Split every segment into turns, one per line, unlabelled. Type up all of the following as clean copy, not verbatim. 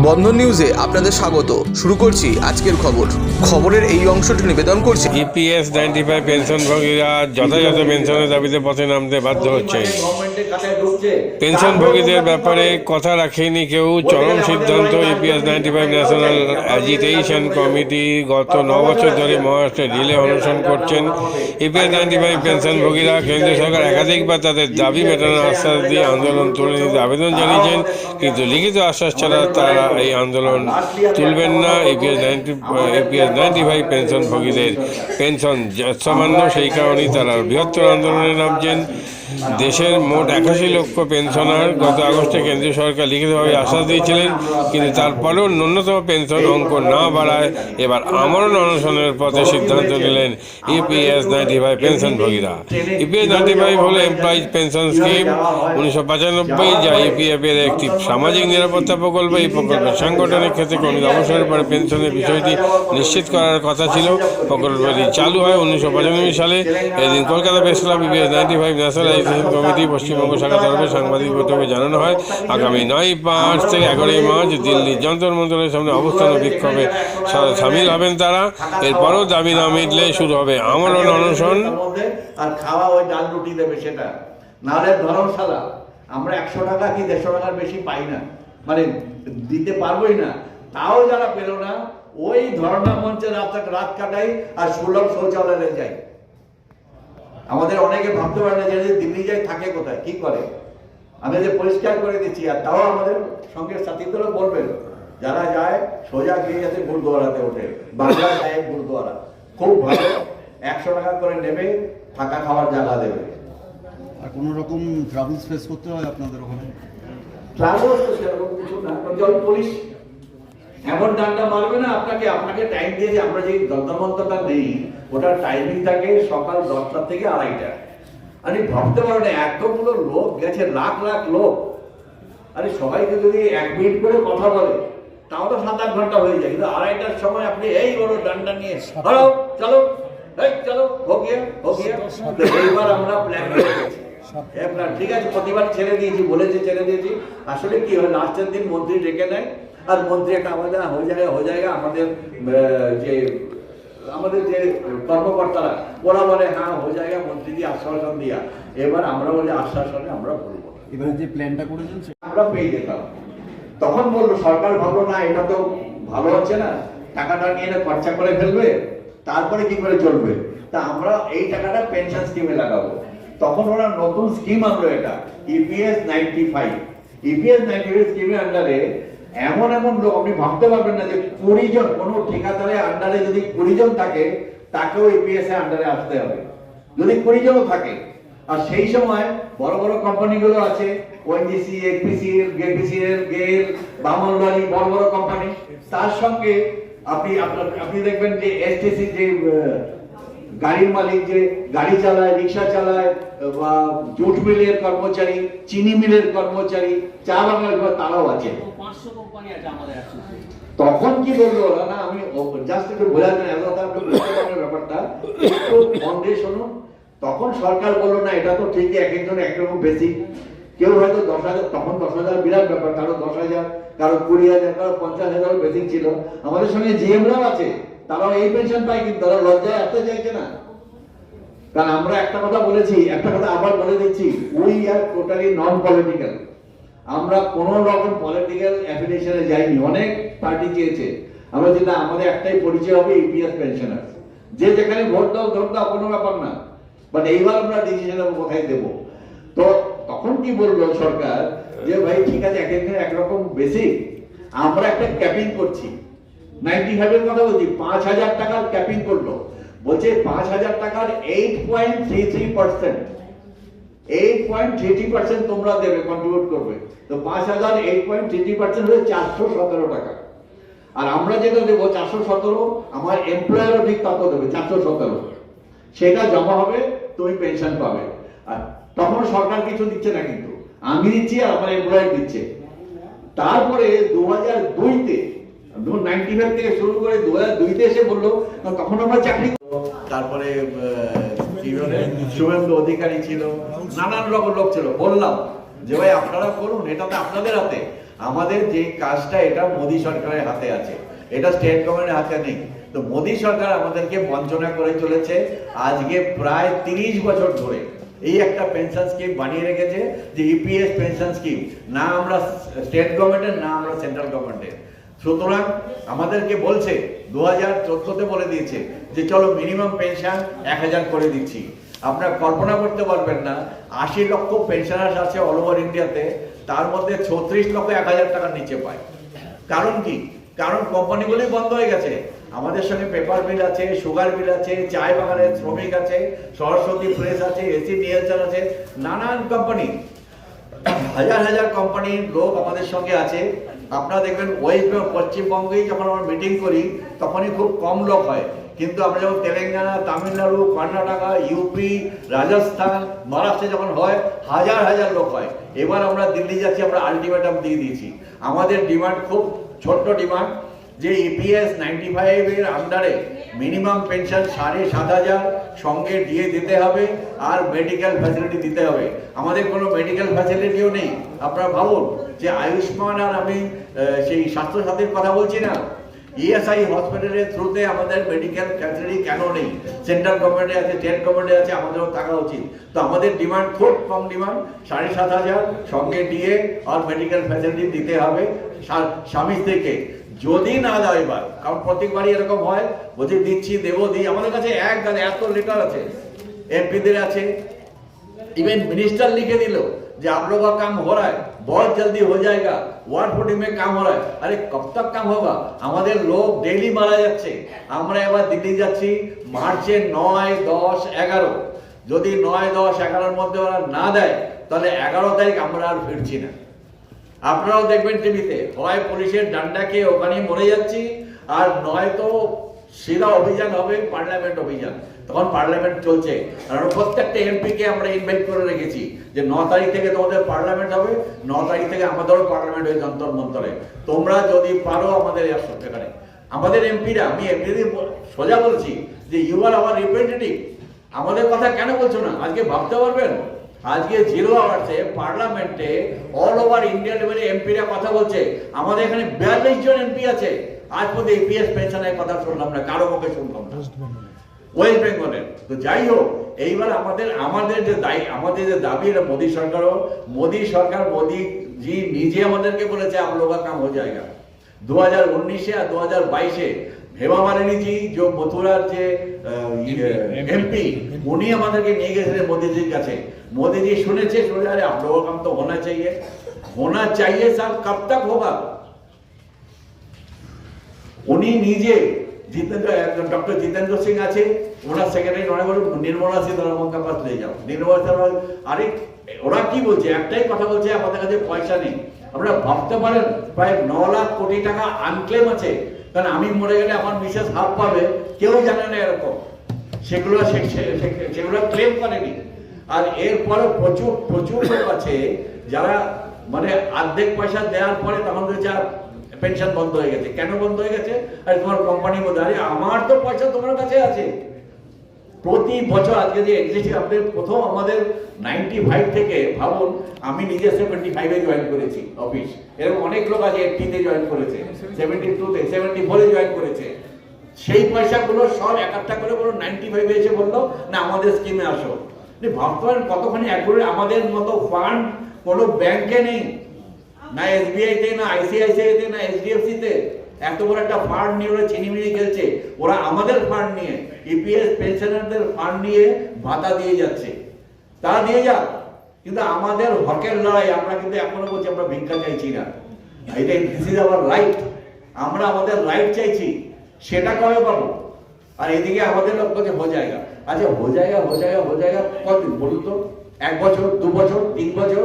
বন্ধন নিউজে আপনাদের স্বাগত। শুরু করছি আজকের খবরের এই অংশটি নিবেদন করছি।
ইপিএস 95 পেনশনভোগীরা যথাযথ পেনশনের দাবিতে পথে নামতে বাধ্য হচ্ছে। পেনশনভোগীদের ব্যাপারে কথা রাখেনি কেউ, চরম সিদ্ধান্ত। ইপিএস 95 ন্যাশনাল অ্যাজিটেশন কমিটি গত 9 বছর ধরে মহারাষ্ট্রে রিলে অনশন করছেন। ইপিএস 95 পেনশনভোগীরা কেন্দ্রীয় সরকার একাধিকবার তাদের দাবি মেটানোর আশ্বাস দিয়ে আন্দোলন তুলে নিতে আবেদন জানিয়েছেন, কিন্তু লিখিত আশ্বাস ছাড়া তারা এই আন্দোলন তুলবেন না। ইপিএস 95 পেনশনভোগীদের পেনশন সামান্য, সেই কারণেই তারা বৃহত্তর আন্দোলনে নামছেন। দেশের মোট 81 লক্ষ পেনশনার গত আগস্টে কেন্দ্রীয় সরকার লিখিতভাবে আশ্বাস দিয়েছিলেন, কিন্তু তারপরেও ন্যূনতম পেনশন অঙ্ক না বাড়ায় এবার আমরণ অনশনের পথে সিদ্ধান্ত নিলেন ইপিএস 95 পেনশনভোগীরা। ইপিএস 95 হল এমপ্লয়িজ পেনশন স্কিম 1995, যা ইপিএফ এর একটি সামাজিক নিরাপত্তা প্রকল্প। এই প্রকল্পের সাংগঠনিক ক্ষেত্রে কর্মী অবসরের পরে পেনশনের বিষয়টি নিশ্চিত করার কথা ছিল। প্রকল্পটি চালু হয় 1995 সালে। এদিন Kolkata press club EPS 95 national agitation committee Paschimbanga শাখা তরফে সাংবাদিক বৈঠকে জানানো হয়, আগামী 9 মার্চ থেকে 11 মার্চ দিল্লির যন্তর মন্তরের সামনে অবস্থান ও বিক্ষোভে সামিল হবেন তারা। এরপরও দাবি না মিটলে শুরু হবে আমরণ অনশন।
আর খাওয়া ওই ডাল রুটি দেবে, সেটা নাহলে ধর্মশালা। আমরা 100 টাকা কি 150 টাকার বেশি পাই না, মানে দিতে পারবোই না। তাও যারা পেল না, ওই ধর্ণা মঞ্চে রাত কাটাই আর সুলভ শৌচালয়ে যাই। আমাদের অনেকে ভাবতে পারে না যে দিল্লি যায় থাকে কোথায়, কি করে। আমি যে পরিষ্কার করে দিচ্ছি, আর তাও আমাদের সঙ্গে সাথীদেরও বলবেন, যারা যায় সোজা গিয়ে যাতে গুরুদুয়ারাতে ওঠে। বাংলা সাহেব গুরুদুয়ারা খুব ভালো, 100 টাকা করে নেবে, থাকা খাওয়ার জায়গা দেবে।
আর কোনো রকম ট্রাভেলস ফেস করতে হয় আপনাদের ওখানে?
ট্রাভেলস তো সেরকম কিছু না, জল পুলিশ এমন ডান্ডা মারবে না আপনাকে। আপনাকে টাইম দিয়ে, যে আমরা যে যন্ত্রমন্ত্রটা নেই, ওটার টাইমিং থাকে সকাল 10টা থেকে 2:30। আরে ভাবতে পারো না, এতগুলো লোক গেছে, লাখ লাখ লোক। আরে সবাইকে যদি 1 মিনিট করে কথা বলে, তাও তো 7-8 ঘন্টা হয়ে যায়। কিন্তু 2:30টার সময় আপনি এই বড় ডান্ডা নিয়ে চলো চলো, এই চলো, হো গিয়া। এইবার আমরা প্ল্যান করে গেছি, ঠিক আছে, প্রতিবার ছেড়ে দিয়েছি, বলেছি ছেড়ে দিয়েছি। আসলে কি হয়, লাস্টের দিন মন্ত্রী ডেকে নেয়, আর মন্ত্রী একটা আওয়াজ হয়ে যায়। আমাদের যে কর্মকর্তারা ওরা বলে হ্যাঁ হয়ে যায়, মন্ত্রী দিয়ে আশ্বাসন দিয়া। এবার আমরা বলি আশ্বাসনে আমরা বলবো,
এবারে যে প্ল্যানটা করেছেন
আমরা পেয়ে যেতাম। তখন বললো, সরকার ভাবলো না এটা তো ভালো হচ্ছে না, টাকাটা নিয়ে খরচা করে ফেলবে, তারপরে কি করে চলবে, তা আমরা এই টাকাটা পেনশন স্কিমে লাগাবো। তখন ওরা নতুন স্কিম আনলো, এটা ইপিএস 95। ইপিএস 95 স্কিমের আন্ডারে এমন লোক আপনি ভাবতে পারবেন না যে 20 জন, কোনো ঠিকাদারের আন্ডারে যদি 20 জন থাকে, তাকেও ইপিএস এর আন্ডারে আসতে হবে, যদি 20 জনও থাকে। আর সেই সময় বড় বড় কোম্পানিগুলো আছে, ওএনজিসি, এফপিসিএল, গেল, বামনবাড়ি, বড় বড় কোম্পানি। তার সঙ্গে আপনি দেখবেন যে এসটিসি, যে গাড়ির মালিক, যে গাড়ি চালায়, রিক্সা চালায়, বা জুট মিলের কর্মচারী, চিনি মিলের কর্মচারী, চা বাগানের, তারাও আছে। তখন কি বললো ওরা, না আমি জাস্ট একটু বোঝার ব্যাপারটা একটু মন দিয়ে শুনুন। তখন সরকার বললো না এটা তো ঠিকই, এক একজন একরকম বেশি। কেউ হয়তো 10,000, তখন 10,000 বিরাট ব্যাপার, কারো 10,000, কারো 20,000, কারো 50,000 বেশি ছিল। আমাদের সঙ্গে জিএমরাও আছে, তারাও এই পেনশন পায়, কিন্তু তারা লজ্জায় আসতে চাইছে না। কারণ আমরা একটা কথা বলেছি, একটা কথা আবার বলে দিচ্ছি, we are totally non political. আমরা কোন রকম পলিটিক্যাল অ্যাফিলিয়েশনে যাইনি। অনেক পার্টি চেয়েছে, আমরা যেটা আমাদের একটাই পরিচয় হবে, ইপিএস পেনশনার। যে যেখানে ভোট দাও কোনো ব্যাপার না, বাট এইবার আমরা ডিসিশন কোথায় দেব। তো তখন কি বললো সরকার, যে ভাই ঠিক আছে, এক একজন একরকম বেসিক, আমরা একটা ক্যাপিং করছি। 95 এর কথা বলছি, 5,000 টাকার ক্যাপিং করলো। বলছে 5,000 টাকার 8.33%, 8.33% তোমরা দেবে, কন্ট্রিবিউট করবে। তো 5,000 8.33% হলে 417 টাকা। আর আমরা যেটা দেবো 417, আমার এমপ্লয়ারও ঠিক তত দেবে 417, সেটা জমা হবে, তুমি পেনশন পাবে। আর তখন সরকার কিছু দিচ্ছে না, কিন্তু আমি দিচ্ছি আর আমার এমপ্লয়ার দিচ্ছে। তারপরে 2002-তে, 95 থেকে শুরু করে 2002-তে এসে বললো, তখন আমরা চাকরি, তারপরে শুভেন্দু অধিকারী ছিল, নানান রকম লোক ছিল। বললাম যে ভাই আপনারা করুন, এটা তো আপনাদের হাতে। আমাদের যে কাজটা এটা মোদী সরকারের হাতে আছে, এটা স্টেট গভর্নমেন্টের হাতে নেই। তো মোদী সরকার আমাদেরকে বঞ্চনা করে চলেছে আজকে প্রায় 30 বছর ধরে। এই একটা পেনশন স্কিম বানিয়ে রেখেছে যে ইপিএস পেনশন স্কিম, না আমরা স্টেট গভর্নমেন্টের না আমরা সেন্ট্রাল গভর্নমেন্টের। সুতরাং আমাদেরকে বলছে 2014-তে বলে দিয়েছে যে চলো মিনিমাম পেনশন 1000 করে দিচ্ছি। আপনারা কল্পনা করতে পারবেন না, 80 লক্ষ পেনশনার্স আছে অল ওভার ইন্ডিয়াতে, তার মধ্যে 36 লক্ষ 1000 টাকার নিচে পায়। কারণ কি? কারণ কোম্পানিগুলি বন্ধ হয়ে গেছে। আমাদের সঙ্গে পেপার মিল আছে, সুগার মিল আছে, চায় বাগানের শ্রমিক আছে, সরস্বতী প্রেস আছে, এসি নিয়েলসন আছে, নানান কোম্পানি, হাজার হাজার কোম্পানির লোক আমাদের সঙ্গে আছে। আপনারা দেখবেন ওয়েস্ট পশ্চিমবঙ্গেই যখন আমরা মিটিং করি তখনই খুব কম লোক হয়, কিন্তু আমরা যখন তেলেঙ্গানা, তামিলনাড়ু, কর্ণাটকা, ইউপি, রাজস্থান, মহারাষ্ট্রে যখন হয় হাজার হাজার লোক হয়। এবার আমরা দিল্লি যাচ্ছি, আমরা আলটিমেটাম দিয়ে দিয়েছি। আমাদের ডিমান্ড খুব ছোট্ট ডিমান্ড যে ইপিএস 95 এর আন্ডারে মিনিমাম পেনশন 7500 সঙ্গে দিয়ে দিতে হবে, আর মেডিকেল ফ্যাসিলিটি দিতে হবে। আমাদের কোনো মেডিকেল ফ্যাসিলিটিও নেই। আপনারা ভাবুন যে আয়ুষ্মান আর আমি সেই স্বাস্থ্যসাথীর কথা বলছি না, ইএসআই হসপিটালের থ্রুতে আমাদের মেডিকেল ফ্যাসিলিটি কেন নেই? সেন্ট্রাল গভর্নমেন্টে আছে, স্টেট গভর্নমেন্টে আছে, আমাদেরও থাকা উচিত। তো আমাদের ডিমান্ড খুব কম ডিমান্ড, 7500 সঙ্গে দিয়ে আর মেডিকেল ফ্যাসিলিটি দিতে হবে স্বামী স্ত্রীকে। যদি না দাও এবার, কারণ প্রত্যেকবারই এরকম হয়, বলছি দিচ্ছি দেবো দিই, আমাদের কাছে এত লেটার আছে, এমপিদের আছে, इवन मिनिस्टर लिखे दिल कि आप लोगों का काम हो रहा है, बहुत जल्दी हो जाएगा, 140 में काम हो रहा है। अरे कब तक काम होगा? हमारे लोग डेली मारा যাচ্ছে। আমরা এবার দিল্লি যাচ্ছি মার্চে 9, 10, 11। যদি 9, 10, 11 মধ্যে ওরা না দেয় তাহলে 11 তারিখ আমরা আর ফিরছি না। আপনারাও দেখবেন টিভিতে, হয় পুলিশের ডান্ডা খেয়ে ওখানে মরে যাচ্ছি, আর নয়তো সিধা অভিযান হবে, পার্লামেন্ট অভিযান। তখন পার্লামেন্ট চলছে, কারণ প্রত্যেকটা এমপি কে আমরা ইনভাইট করে রেখেছি যে 9 তারিখ থেকে তোমাদের পার্লামেন্ট হবে, 9 তারিখ থেকে আমাদেরও পার্লামেন্ট হয়ে যন্তর মন্তরে, তোমরা যদি পারো আমাদের এখানে। আমাদের এমপিরা, আমি এমপিদের সোজা বলছি যে ইউ আর আওয়ার রিপ্রেজেন্টেটিভ, আমাদের কথা কেন বলছো না? আজকে ভাবতে পারবেন, আজকে 0 আওয়ার্সে পার্লামেন্টে অল ওভার ইন্ডিয়া লেভেলে এমপিরা কথা বলছে। আমাদের এখানে 42 জন এমপি আছে, আজ পর্যন্ত ইপিএস পেনশনের কথা শুনলাম না, কারো মুখে শুনলাম না ওয়েস্ট বেঙ্গলের। তো যাই হোক, এইবার আমাদের যে দাবি, এটা মোদী সরকার মোদী নিজে আমাদেরকে বলেছে आप लोगों का काम हो जाएगा। 2019 আর 2022 হেমা মালিনী জি যে মথুরার যে এমপি, উনি আমাদেরকে নিয়ে গেছিলেন মোদীজির কাছে। মোদীজি শুনেছে, আরে आप लोगों का काम तो होना चाहिए साहब, कब तक होगा? উনি নিজে ডক্টর জিতেন্দ্র সিং আছে, ওনার সেক্রেটারি নির্মলা সীতারামনকে পাশ নিয়ে যাও। আরে ওরা কি বলছে? একটাই কথা বলছে, আমাদের কাছে পয়সা নেই। আপনারা ভাবতে পারেন প্রায় 9 লাখ কোটি টাকা আনক্লেম আছে, কারণ আমি মরে গেলে আমার মিসেস হাফ পাবে, কেউ জানে না এরকম, সেগুলো ক্লেম করেনি। আর এরপরে প্রচুর লোক আছে যারা মানে অর্ধেক পয়সা দেওয়ার পরে তখন হচ্ছে পেনশন বন্ধ হয়ে গেছে। কেন বন্ধ হয়ে গেছে? আরে তোমার কোম্পানি বলতে, আরে আমার তো পয়সা তোমার কাছে আছে। প্রতি বছর আজকে যে এক্সিস্টিং, আপনাদের প্রথম আমাদের 95 থেকে, ভাবুন আমি নিজে 75-এ জয়েন করেছি অফিস, এরকম অনেক লোক আছে 80-তে জয়েন করেছে, 72-তে, 74-এ জয়েন করেছে। সেই পয়সাগুলো সব একটা করে বলো 95-এ এসে বললো না আমাদের স্কিমে আসো। ভাবতে পারেন কতখানি একবারে আমাদের মতো ফান্ড কোনো ব্যাংকে নেই, না এসবিআইতে, না আইসিআইসিআইতে, না এইচডিএফসিতে। এত বড় একটা ফান্ড নিয়ে ওরা চিনিমিনি খেলছে। ওরা আমাদের ফান্ড নিয়ে, ইপিএস পেনশনারদের ফান্ড নিয়ে ভাতা দিয়ে যাচ্ছে। তারা দিয়ে যাক, কিন্তু আমাদের হকের লড়াই, আমরা কিন্তু এখনো বলছি আমরা ভিক্ষা চাইছি না, এটা দিস ইজ আওয়ার রাইট। আমরা আমাদের রাইট চাইছি, সেটা কবে পাবো? আর এদিকে আমাদের লোক বলছে হো জায়গা। আচ্ছা হো জায়গা কতদিন বলুন তো? 1 বছর, 2 বছর, 3 বছর?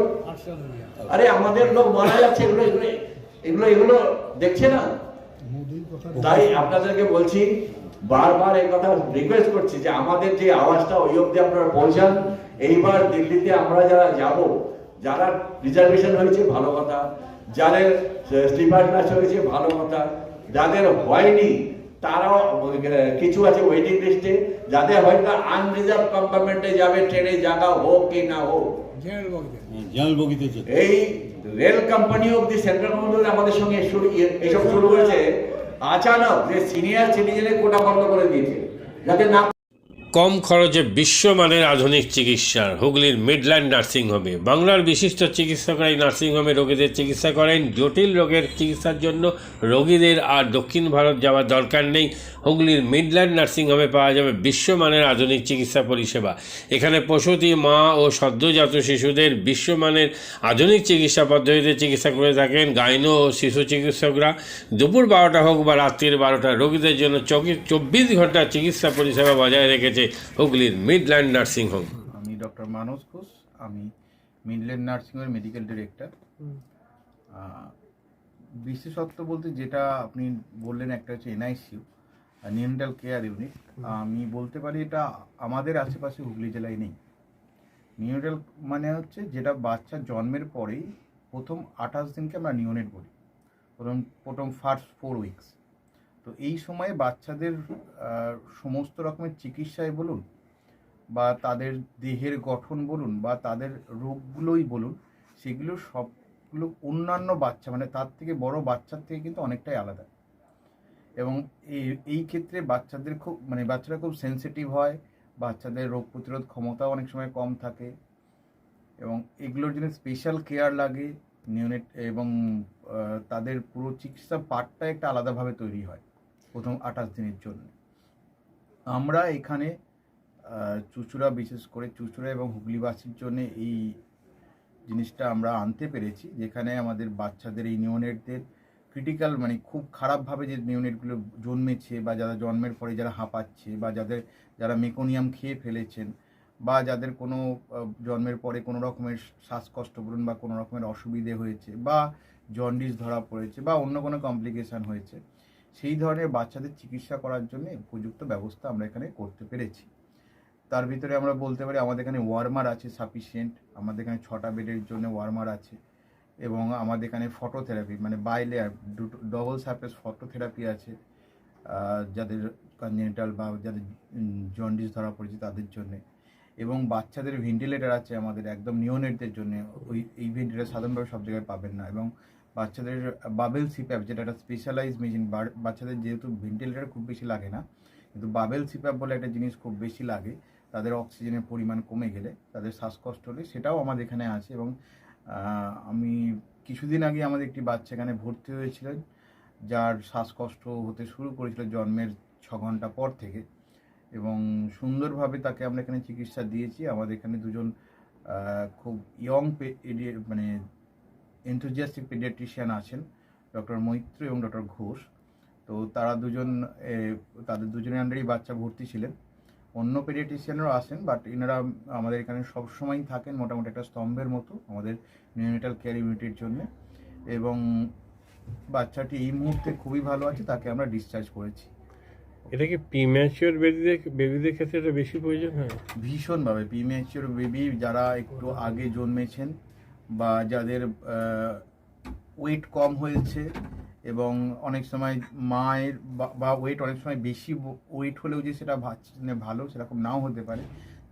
আরে আমাদের লোক মারা যাচ্ছে, এগুলো দেখছে না। তাই আপনাদেরকে বলছি, বারবার এই কথা রিকোয়েস্ট করছি যে আমাদের যে আওয়াজটা ওই অবধি আপনারা পৌঁছান। এইবার দিল্লিতে আমরা যারা যাব, যারা রিজার্ভেশন হয়েছে ভালো কথা, যাদের স্লিপার ক্লাস হয়েছে ভালো কথা, যাদের হয়নি তারাও কিছু আছে ওয়েটিং লিস্টে, যাদের হয়তো আনরিজার্ভ কম্পার্টমেন্টে যাবে, ট্রেনে জায়গা হোক কি না হোক,
জেনারেল বগিতে যেত।
এই রেল কোম্পানি অব্দি সেন্ট্রাল গভর্নমেন্ট আমাদের সঙ্গে এইসব শুরু করেছে আচানক, যে সিনিয়র সিটিজেনের কোটা বন্ধ করে দিয়েছে যাতে না।
কম খরচে বিশ্বমানের আধুনিক চিকিৎসা হুগলির মিডল্যান্ড নার্সিংহোমে। বাংলার বিশিষ্ট চিকিৎসকরা এই নার্সিংহোমে রোগীদের চিকিৎসা করেন। জটিল রোগের চিকিৎসার জন্য রোগীদের আর দক্ষিণ ভারত যাওয়ার দরকার নেই। হুগলির মিডল্যান্ড নার্সিংহোমে পাওয়া যাবে বিশ্বমানের আধুনিক চিকিৎসা পরিষেবা। এখানে প্রসূতি, মা ও সদ্যজাত শিশুদের বিশ্বমানের আধুনিক চিকিৎসা পদ্ধতিতে চিকিৎসা করে থাকেন গাইনো ও শিশু চিকিৎসকরা। দুপুর 12টা হোক বা রাত্রির 12টা, রোগীদের জন্য 24 ঘন্টা চিকিৎসা পরিষেবা বজায় রেখেছে হুগলির মিডল্যান্ড নার্সিংহোম।
আমি ডক্টর মানস ঘোষ, আমি মিডল্যান্ড নার্সিংহোমের মেডিকেল ডিরেক্টর। বিশেষত্ব বলতে যেটা আপনি বললেন, একটা হচ্ছে এনআইসিইউ, নিউনেটাল কেয়ার ইউনিট। আমি বলতে পারি এটা আমাদের আশেপাশে হুগলি জেলায় নেই। নিউনেটাল মানে হচ্ছে যেটা বাচ্চা জন্মের পরেই প্রথম 28 দিনকে আমরা নিউনেট বলি, প্রথম ফার্স্ট 4 উইকস। তো এই সময়ে বাচ্চাদের সমস্ত রকমের চিকিৎসায় বলুন বা তাদের দেহের গঠন বলুন বা তাদের রোগগুলোই বলুন, সেগুলো সবগুলো অন্যান্য বাচ্চা মানে তার থেকে বড় বাচ্চার থেকে কিন্তু অনেকটাই আলাদা। এবং এই ক্ষেত্রে বাচ্চারা খুব সেনসিটিভ হয়, বাচ্চাদের রোগ প্রতিরোধ ক্ষমতাও অনেক সময় কম থাকে এবং এগুলোর জন্য স্পেশাল কেয়ার লাগে নিউনেট, এবং তাদের পুরো চিকিৎসা পার্টটা একটা আলাদাভাবে তৈরি হয় প্রথম 28 দিনের জন্য। আমরা এখানে চুঁচুড়া, বিশেষ করে চুঁচুড়া এবং হুগলিবাসীর জন্য এই জিনিসটা আমরা আনতে পেরেছি, যেখানে আমাদের বাচ্চাদের এই নিউনেটদের ক্রিটিক্যাল মানে খুব খারাপভাবে যে নিউনেটগুলো জন্মেছে বা যারা জন্মের পরে যারা হাঁপাচ্ছে বা যারা মেকোনিয়াম খেয়ে ফেলেছেন বা যাদের কোনো জন্মের পরে কোনো রকমের শ্বাসকষ্ট বলুন বা কোনো রকমের অসুবিধে হয়েছে বা জন্ডিস ধরা পড়েছে বা অন্য কোনো কমপ্লিকেশান হয়েছে, সেই ধরনের বাচ্চাদের চিকিৎসা করার জন্য উপযুক্ত ব্যবস্থা আমরা এখানে করতে পেরেছি। তার ভিতরে আমরা বলতে পারি আমাদের এখানে ওয়ার্মার আছে সাফিসিয়েন্ট, আমাদের এখানে 6টা বেডের জন্য ওয়ার্মার আছে এবং আমাদের এখানে ফটোথেরাপি মানে বাইলেয়ার ডবল সারফেস ফটোথেরাপি আছে যাদের কনজেনিটাল বা যাদের জন্ডিস ধরা পড়েছে তাদের জন্যে, এবং বাচ্চাদের ভেন্টিলেটার আছে আমাদের একদম নিওনেটদের জন্য। এই ভেন্টিলেটার সাধারণভাবে সব জায়গায় পাবেন না, এবং বাচ্চাদের বাবেল সিপ্যাপ যেটা একটা স্পেশালাইজ মেশিন, বাচ্চাদের যেহেতু ভেন্টিলেটার খুব বেশি লাগে না, কিন্তু বাবেল সিপ্যাপ বলে একটা জিনিস খুব বেশি লাগে তাদের অক্সিজেনের পরিমাণ কমে গেলে, তাদের শ্বাসকষ্ট হলে, সেটাও আমাদের এখানে আছে। এবং আমি কিছুদিন আগে আমাদের একটি বাচ্চা এখানে ভর্তি হয়েছিলেন যার শ্বাসকষ্ট হতে শুরু করেছিল জন্মের 6 ঘন্টা পর থেকে, এবং সুন্দরভাবে তাকে আমরা এখানে চিকিৎসা দিয়েছি। আমাদের এখানে দুজন খুব ইয়ং মানে এনথুজিয়াস্টিক পেডিয়াট্রিশিয়ান আছেন, ডক্টর মৈত্র এবং ডক্টর ঘোষ। তো তাদের দুজনের আন্ডারেই বাচ্চা ভর্তি ছিলেন। অন্য পেডিয়াট্রিশিয়ানরাও আসেন, বাট এনারা আমাদের এখানে সবসময়ই থাকেন মোটামুটি একটা স্তম্ভের মতো আমাদের নিউনেটাল কেয়ার ইউনিটের জন্য। এবং বাচ্চাটি এই মুহূর্তে খুবই ভালো আছে, তাকে আমরা ডিসচার্জ করেছি।
এটা কি প্রিম্যাচিওর বেবিদের ক্ষেত্রে এটা বেশি প্রয়োজন হয়?
ভীষণভাবে প্রিম্যাচিওর বেবি যারা একটু আগে জন্মেছেন বা যাদের ওয়েট কম হয়েছে, এবং অনেক সময় মায়ের বা ওয়েট অনেক সময় বেশি ওয়েট হলেও যে সেটা ভালো সেরকম নাও হতে পারে,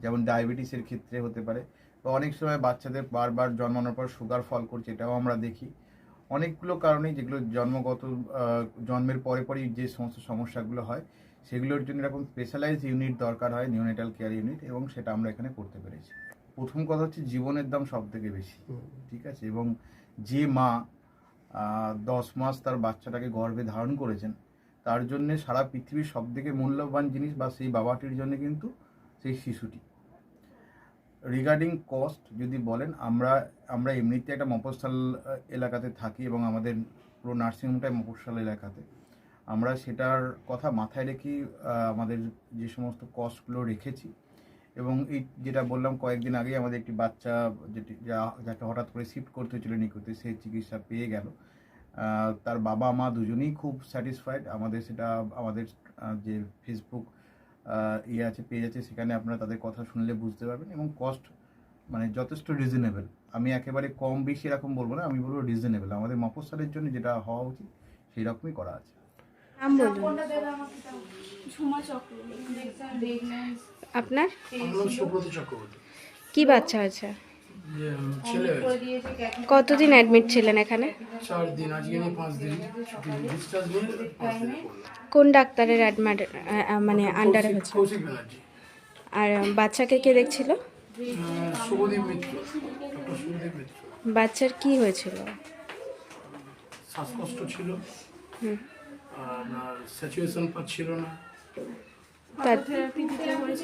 যেমন ডায়াবেটিসের ক্ষেত্রে হতে পারে, বা অনেক সময় বাচ্চাদের বারবার জন্মানোর পর সুগার ফল করছে, এটাও আমরা দেখি। অনেকগুলো কারণেই যেগুলো জন্মের পরেই যে সমস্ত সমস্যাগুলো হয় সেগুলোর জন্য এরকম স্পেশালাইজ ইউনিট দরকার হয়, নিউনেটাল কেয়ার ইউনিট, এবং সেটা আমরা এখানে করতে পেরেছি। প্রথম কথা হচ্ছে জীবনের দাম সব থেকে বেশি, ঠিক আছে, এবং যে মা 10 মাস তার বাচ্চাটাকে গর্ভে ধারণ করেছেন তার জন্য সারা পৃথিবীর সব থেকে মূল্যবান জিনিস বা সেই বাবাটির জন্য কিন্তু সেই শিশুটি। রিগার্ডিং কস্ট যদি বলেন, আমরা এমনিতে একটা মফস্বল এলাকাতে থাকি এবং আমাদের পুরো নার্সিংহোমটাই মফস্বল এলাকাতে। আমরা সেটার কথা মাথায় রেখেই আমাদের যে সমস্ত কস্টগুলো রেখেছি, এবং এই যেটা বললাম কয়েকদিন আগেই আমাদের একটি বাচ্চা যাকে হঠাৎ করে শিফট করতে হয়েছিল নিকুতে, সে চিকিৎসা পেয়ে গেল। তার বাবা মা দুজনেই খুব স্যাটিসফাইড। আমাদের যে ফেসবুক আছে, পেজ আছে, সেখানে আপনারা তাদের কথা শুনলে বুঝতে পারবেন, এবং কস্ট মানে যথেষ্ট রিজনেবল। আমি একেবারে কম বেশি এরকম বলবো না, আমি বলবো রিজনেবল। আমাদের মফস্বলের জন্য যেটা হওয়া উচিত সেই রকমই করা আছে।
আপনার কি বাচ্চা আছে? যে ছেলে হয়েছে।
কতদিন অ্যাডমিট ছিলেন এখানে?
4 দিন, আজকে নিয়ে 5 দিন ডিসচার্জ নিয়ে 5 দিন
কোন ডাক্তারের অ্যাডমিট মানে আন্ডারে হচ্ছে?
কৌশিক ব্যানার্জি।
আর বাচ্চাকে কে দেখছিল?
শুভদীপ মিত্র, ডক্টর শুভদীপ মিত্র।
বাচ্চার কি হয়েছিল?
শ্বাসকষ্ট ছিল, আর স্যাচুয়েশন পাচ্ছিল না,
তার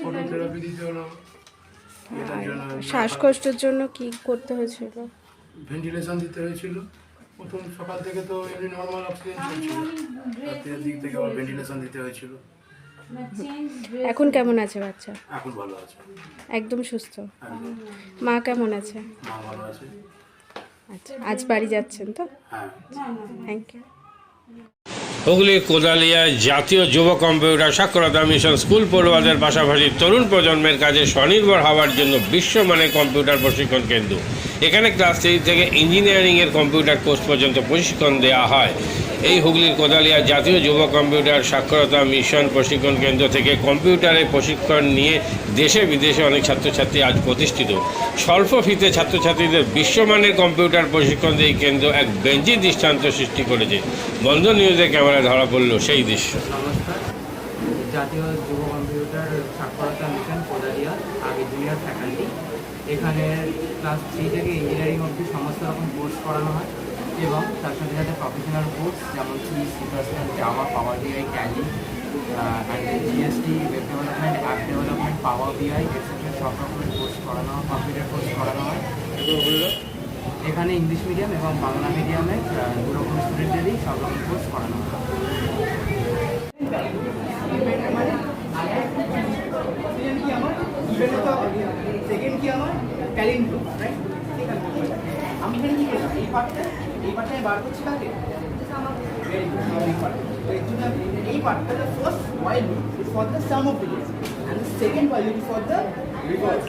ফটোথেরাপি দিতে হলো। এটার জন্য
শ্বাসকষ্টের জন্য কি করতে হয়েছিল?
ভেন্টিলেশন দিতে হয়েছিল। প্রথম সকাল থেকে তো এমনি নর্মাল অক্সিজেন চলছিল, রাতের দিক থেকে আবার ভেন্টিলেশন দিতে হয়েছিল।
এখন কেমন আছে বাচ্চা?
এখন ভালো আছে,
একদম সুস্থ।
একদম।
মা কেমন আছে?
মা ভালো আছে।
আচ্ছা, আজ বাড়ি যাচ্ছেন তো?
হ্যাঁ।
Thank you.
হুগলির কোদালিয়ায় জাতীয় যুব কম্পিউটার সাক্ষরতা মিশন স্কুল পড়ুয়াদের পাশাপাশি তরুণ প্রজন্মের কাজে স্বনির্ভর হওয়ার জন্য বিশ্বমানের কম্পিউটার প্রশিক্ষণ কেন্দ্র। এখানে ক্লাস 3 থেকে ইঞ্জিনিয়ারিংয়ের কম্পিউটার কোর্স পর্যন্ত প্রশিক্ষণ দেওয়া হয়। এই হুগলির কোদালিয়া জাতীয় যুব কম্পিউটার সাক্ষরতা মিশন প্রশিক্ষণ কেন্দ্র থেকে কম্পিউটারে প্রশিক্ষণ নিয়ে দেশে বিদেশে অনেক ছাত্রছাত্রী আজ প্রতিষ্ঠিত। স্বল্প ফিতে ছাত্রছাত্রীদের বিশ্বমানের কম্পিউটার প্রশিক্ষণ দিয়ে এই কেন্দ্র এক বেঞ্জি দৃষ্টান্ত সৃষ্টি করেছে। বন্ধন নিউজের ক্যামেরায় ধরা পড়ল সেই দৃশ্য।
নমস্কার, জাতীয় যুব কম্পিউটার সাক্ষরতা মিশন কোদালিয়া, আগে জুনিয়র ফ্যাকাল্টি। এখানে ক্লাস 3 থেকে ইঞ্জিনিয়ারিং অবধি সমস্ত রকম কোর্স করানো হয় এবং তার সাথে সাথে প্রফেশনাল কোর্স যেমন সি++, Java, Power BI, Tally, GST, web development, app development, Power BI etcetera সব রকমের কোর্স করানো হয়, কম্পিউটার কোর্স করানো হয়। এখানে ইংলিশ মিডিয়াম এবং বাংলা মিডিয়ামে দুরকম স্টুডেন্টদেরই সব রকম কোর্স করানো হয়।
সেকেন্ড কি আমার ট্যালেন্ট গ্রুপ, রাইট? আমি এখানে কি করলাম? এই পার্টটা আমি বার করছি কাকে? এই পার্টটা the first while loop is for the sum of digits and the second while loop is for the reverse.